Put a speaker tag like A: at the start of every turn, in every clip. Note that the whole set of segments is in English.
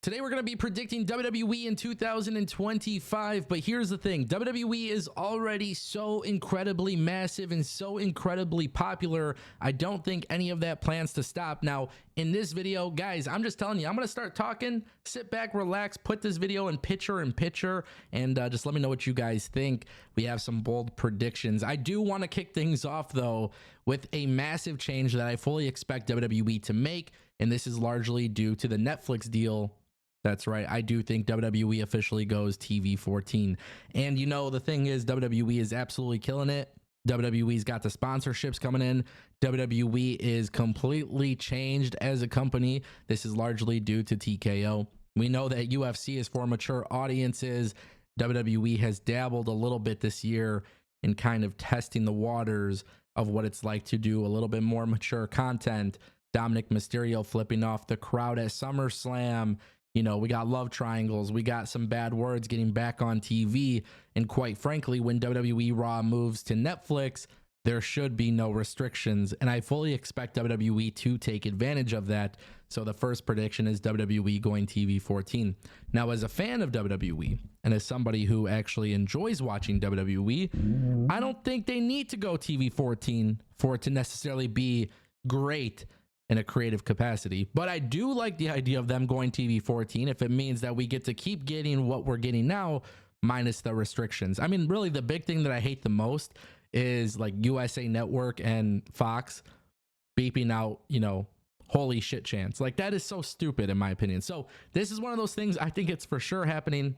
A: Today we're going to be predicting WWE in 2025, but here's the thing. WWE is already so incredibly massive and so incredibly popular. I don't think any of that plans to stop. Now, in this video, guys, I'm just telling you, I'm going to start talking, sit back, relax, put this video in picture, and just let me know what you guys think. We have some bold predictions. I do want to kick things off, though, with a massive change that I fully expect WWE to make, and this is largely due to the Netflix deal. That's right. I do think WWE officially goes TV-14. And you know, the thing is, WWE is absolutely killing it. WWE's got the sponsorships coming in. WWE is completely changed as a company. This is largely due to TKO. We know that UFC is for mature audiences. WWE has dabbled a little bit this year in kind of testing the waters of what it's like to do a little bit more mature content. Dominic Mysterio flipping off the crowd at SummerSlam. You know, we got love triangles. We got some bad words getting back on TV. And quite frankly, when WWE Raw moves to Netflix, there should be no restrictions. And I fully expect WWE to take advantage of that. So the first prediction is WWE going TV-14. Now, as a fan of WWE and as somebody who actually enjoys watching WWE, I don't think they need to go TV-14 for it to necessarily be great in a creative capacity. But I do like the idea of them going TV-14 if it means that we get to keep getting what we're getting now minus the restrictions. I mean, really the big thing that I hate the most is like USA Network and Fox beeping out, you know, holy shit chants. Like, that is so stupid in my opinion. So this is one of those things. I think it's for sure happening.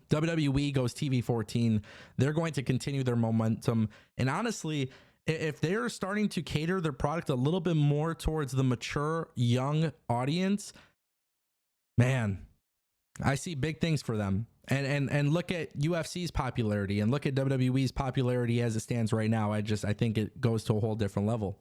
A: WWE goes TV-14. They're going to continue their momentum. And honestly, if they're starting to cater their product a little bit more towards the mature young audience, man, I see big things for them. And look at UFC's popularity and look at WWE's popularity as it stands right now. I think it goes to a whole different level.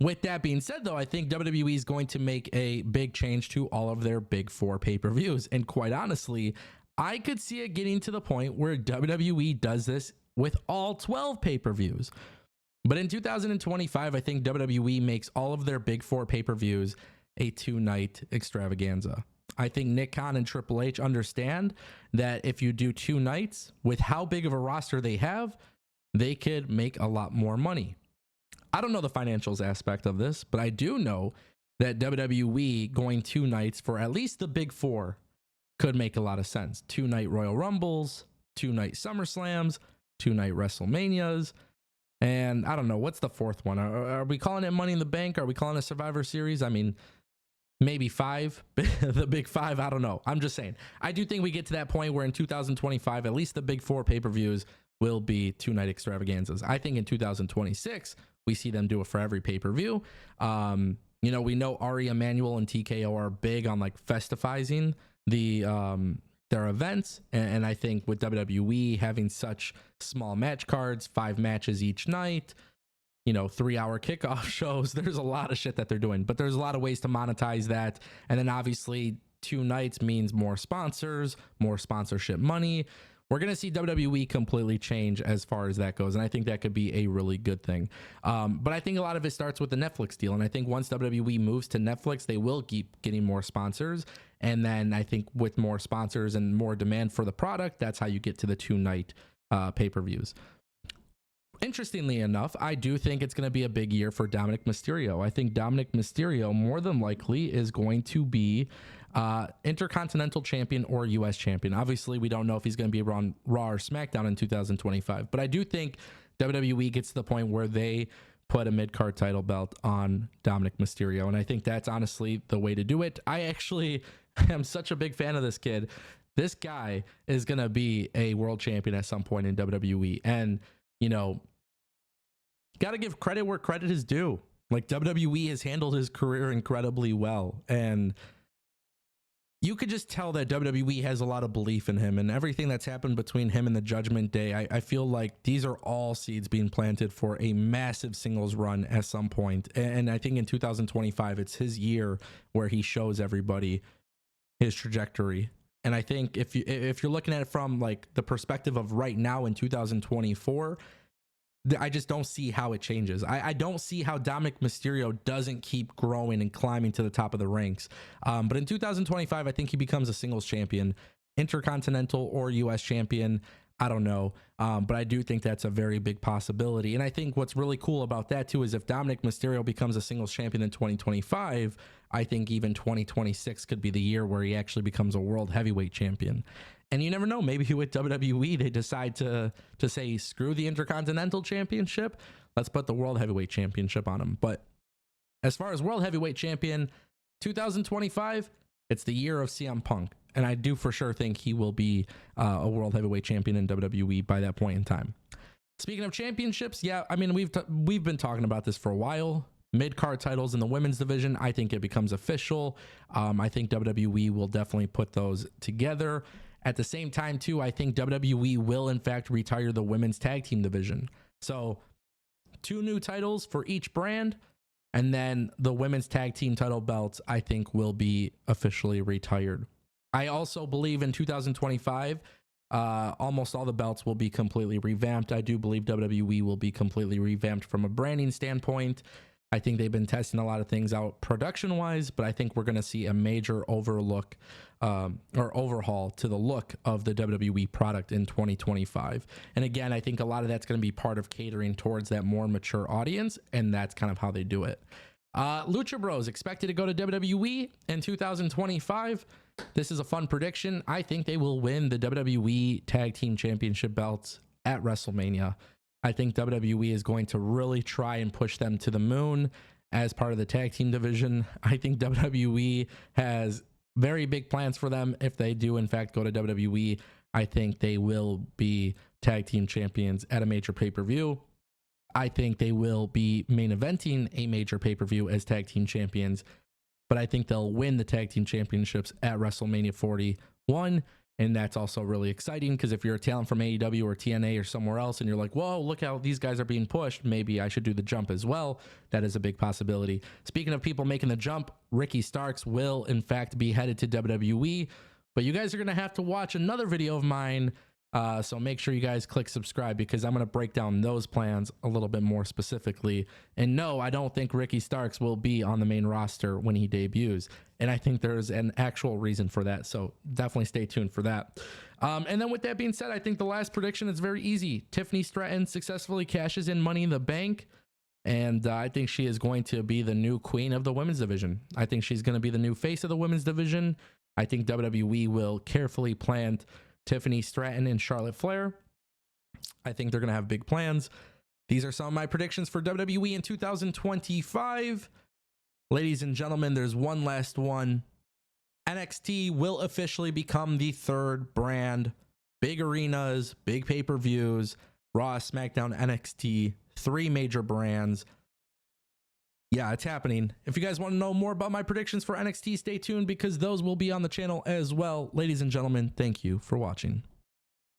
A: With that being said, though, I think WWE is going to make a big change to all of their big four pay-per-views. And quite honestly, I could see it getting to the point where WWE does this with all 12 pay-per-views. But in 2025, I think WWE makes all of their big four pay-per-views a two-night extravaganza. I think Nick Khan and Triple H understand that if you do two nights, with how big of a roster they have, they could make a lot more money. I don't know the financials aspect of this, but I do know that WWE going two nights for at least the big four could make a lot of sense. Two-night Royal Rumbles, two-night SummerSlams, two-night WrestleManias. And I don't know, what's the fourth one? Are we calling it Money in the Bank? Are we calling it Survivor Series? I mean, maybe five, the big five. I don't know. I'm just saying. I do think we get to that point where in 2025, at least the big four pay-per-views will be two-night extravaganzas. I think in 2026, we see them do it for every pay-per-view. You know, we know Ari Emanuel and TKO are big on like festivizing their events, and I think with WWE having such small match cards, 5 matches each night, you know, 3-hour kickoff shows, there's a lot of shit that they're doing, but there's a lot of ways to monetize that. And then obviously 2 nights means more sponsors, more sponsorship money. We're going to see WWE completely change as far as that goes. And I think that could be a really good thing. But I think a lot of it starts with the Netflix deal. And I think once WWE moves to Netflix, they will keep getting more sponsors. And then I think with more sponsors and more demand for the product, that's how you get to the 2-night pay-per-views. Interestingly enough, I do think it's going to be a big year for Dominic Mysterio. I think Dominic Mysterio more than likely is going to be Intercontinental Champion or US Champion. Obviously, we don't know if he's going to be on Raw or SmackDown in 2025, but I do think WWE gets to the point where they put a mid-card title belt on Dominic Mysterio, and I think that's honestly the way to do it. I actually am such a big fan of this kid. This guy is going to be a world champion at some point in WWE, and you know, got to give credit where credit is due. Like, WWE has handled his career incredibly well, and you could just tell that WWE has a lot of belief in him, and everything that's happened between him and the Judgment Day, I feel like these are all seeds being planted for a massive singles run at some point. And I think in 2025, it's his year where he shows everybody his trajectory. And I think if you're looking at it from like the perspective of right now in 2024, I just don't see how it changes. I don't see how Dominic Mysterio doesn't keep growing and climbing to the top of the ranks. But in 2025, I think he becomes a singles champion, Intercontinental or US champion. I don't know. But I do think that's a very big possibility. And I think what's really cool about that too is if Dominic Mysterio becomes a singles champion in 2025, I think even 2026 could be the year where he actually becomes a world heavyweight champion. And you never know, maybe with WWE, they decide to say, screw the Intercontinental Championship. Let's put the World Heavyweight Championship on him. But as far as World Heavyweight Champion, 2025, it's the year of CM Punk. And I do for sure think he will be a World Heavyweight Champion in WWE by that point in time. Speaking of championships, yeah, I mean, we've been talking about this for a while. Mid-card titles in the women's division, I think it becomes official. I think WWE will definitely put those together. At the same time, too, I think WWE will, in fact, retire the women's tag team division. So 2 new titles for each brand. And then the women's tag team title belts, I think, will be officially retired. I also believe in 2025, almost all the belts will be completely revamped. I do believe WWE will be completely revamped from a branding standpoint. I think they've been testing a lot of things out production-wise, but I think we're going to see a major overhaul to the look of the WWE product in 2025. And again, I think a lot of that's going to be part of catering towards that more mature audience, and that's kind of how they do it. Lucha Bros expected to go to WWE in 2025. This is a fun prediction. I think they will win the WWE Tag Team Championship belts at WrestleMania. I think WWE is going to really try and push them to the moon as part of the tag team division. I think WWE has very big plans for them. If they do, in fact, go to WWE, I think they will be tag team champions at a major pay-per-view. I think they will be main eventing a major pay-per-view as tag team champions, but I think they'll win the tag team championships at WrestleMania 41. And that's also really exciting because if you're a talent from AEW or TNA or somewhere else and you're like, whoa, look how these guys are being pushed, maybe I should do the jump as well. That is a big possibility. Speaking of people making the jump, Ricky Starks will in fact be headed to WWE, but you guys are going to have to watch another video of mine. So make sure you guys click subscribe because I'm going to break down those plans a little bit more specifically. And no, I don't think Ricky Starks will be on the main roster when he debuts. And I think there's an actual reason for that. So definitely stay tuned for that. And then with that being said, I think the last prediction is very easy. Tiffany Stratton successfully cashes in Money in the Bank. And I think she is going to be the new queen of the women's division. I think she's going to be the new face of the women's division. I think WWE will carefully plant Tiffany Stratton and Charlotte Flair. I think they're going to have big plans. These are some of my predictions for WWE in 2025. Ladies and gentlemen, there's one last one. NXT will officially become the 3rd brand. Big arenas, big pay-per-views, Raw, SmackDown, NXT, 3 major brands. Yeah, it's happening. If you guys want to know more about my predictions for NXT, stay tuned because those will be on the channel as well. Ladies and gentlemen, thank you for watching.